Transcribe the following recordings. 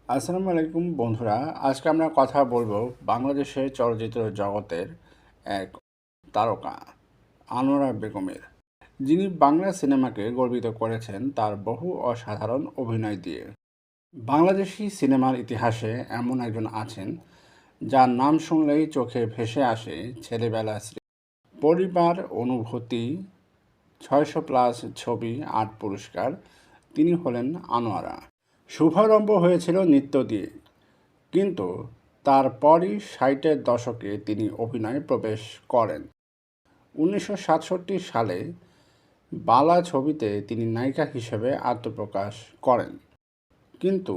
আসসালামু আলাইকুম বন্ধুরা। আজকে আমরা কথা বলবো বাংলাদেশের চলচ্চিত্র জগতের এক তারকা আনোয়ারা বেগমের, যিনি বাংলা সিনেমাকে গর্বিত করেছেন তার বহু অসাধারণ অভিনয় দিয়ে। বাংলাদেশি সিনেমার ইতিহাসে এমন একজন আছেন যার নাম শুনলেই চোখে ভেসে আসে ছেলেবেলা স্মৃতি, পরিবার, অনুভূতি, ৬০০+ ছবি, ৮ পুরস্কার। তিনি হলেন আনোয়ারা। শুভারম্ভ হয়েছিল নৃত্য দিয়ে, কিন্তু তারপরই ৬০-এর দশকে তিনি অভিনয়ে প্রবেশ করেন। ১৯৬৭ সালে বালা ছবিতে তিনি নায়িকা হিসেবে আত্মপ্রকাশ করেন, কিন্তু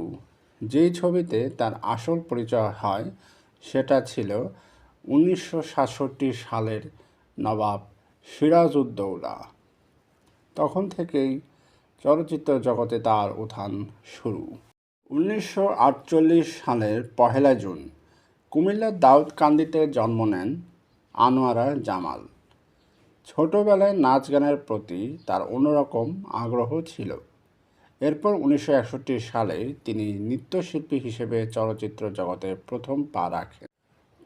যেই ছবিতে তার আসল পরিচয় হয় সেটা ছিল ১৯৬৭ সালের নবাব সিরাজউদ্দৌলা। তখন থেকেই চলচ্চিত্র জগতে তার উত্থান শুরু। ১৯৪৮ সালের ১লা জুন কুমিল্লার দাউদকান্দিতে জন্ম নেন আনোয়ারা জামাল। ছোটবেলায় নাচ গানের প্রতি তার অন্যরকম আগ্রহ ছিল। এরপর ১৯৬১ সালে তিনি নৃত্যশিল্পী হিসেবে চলচ্চিত্র জগতে প্রথম পা রাখেন।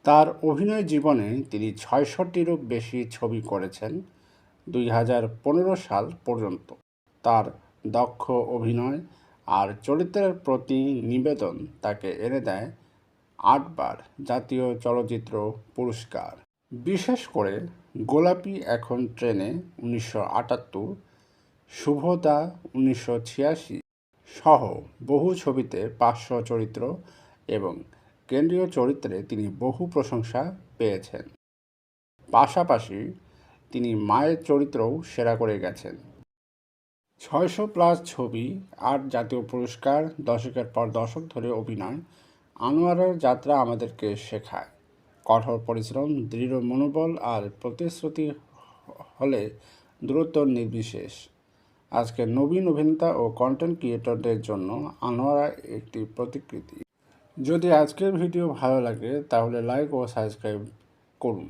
তার অভিনয় জীবনে তিনি ৬৬টিরও বেশি ছবি করেছেন ২০১৫ সাল পর্যন্ত। তার দক্ষ অভিনয় আর চরিত্রের প্রতি নিবেদন তাকে এনে দেয় ৮বার জাতীয় চলচ্চিত্র পুরস্কার। বিশেষ করে গোলাপি এখন ট্রেনে ১৯৭৮, শুভদা ১৯৮৬ সহ বহু ছবিতে পার্শ্ব চরিত্র এবং কেন্দ্রীয় চরিত্রে তিনি বহু প্রশংসা পেয়েছেন। পাশাপাশি তিনি মায়ের চরিত্রও সেরা করে গেছেন। ৬০০+ ছবি, ৮ জাতীয় পুরস্কার, দশকের পর দশক ধরে অভিনয়। আনোয়ারার যাত্রা আমাদেরকে শেখায় কঠোর পরিশ্রম, দৃঢ় মনোবল আর প্রতিশ্রুতি হলে দূরত্ব নির্বিশেষ। আজকের নবীন অভিনেতা ও কন্টেন্ট ক্রিয়েটরদের জন্য আনোয়ারা একটি প্রতিকৃতি। যদি আজকের ভিডিও ভালো লাগে তাহলে লাইক ও সাবস্ক্রাইব করুন।